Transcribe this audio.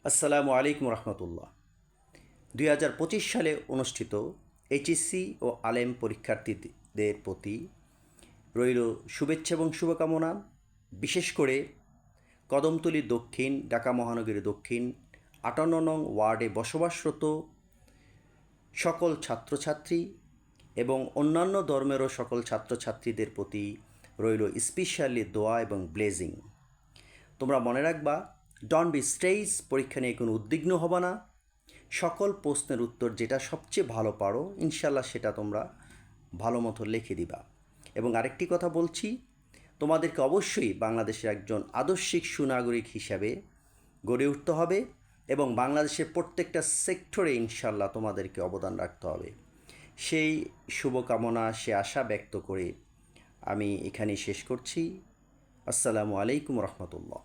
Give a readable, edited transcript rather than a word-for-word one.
আসসালামু আলাইকুম রহমতুল্লাহ। 2025 সালে অনুষ্ঠিত এইচএসসি ও আলেম পরীক্ষার্থীদের প্রতি রইল শুভেচ্ছা এবং শুভকামনা। বিশেষ করে কদমতলী দক্ষিণ, ঢাকা মহানগরী দক্ষিণ 58 নং ওয়ার্ডে বসবাসরত সকল ছাত্রছাত্রী এবং অন্যান্য ধর্মেরও সকল ছাত্রছাত্রীদের প্রতি রইল স্পেশালি দোয়া এবং ব্লেজিং। তোমরা মনে রাখবা, ডন্ট বি স্ট্রেস, পরীক্ষা নিয়ে কোনো উদ্বিগ্ন হবা না। সকল প্রশ্নের উত্তর যেটা সবচেয়ে ভালো পারো ইনশাল্লাহ সেটা তোমরা ভালো মতো লিখে দিবা। এবং আরেকটি কথা বলছি, তোমাদেরকে অবশ্যই বাংলাদেশের একজন আদর্শিক সুনাগরিক হিসাবে গড়ে উঠতে হবে এবং বাংলাদেশের প্রত্যেকটা সেক্টরে ইনশাল্লাহ তোমাদেরকে অবদান রাখতে হবে। সেই শুভকামনা, সে আশা ব্যক্ত করে আমি এখানেই শেষ করছি। আসসালামু আলাইকুম রহমতুল্লাহ।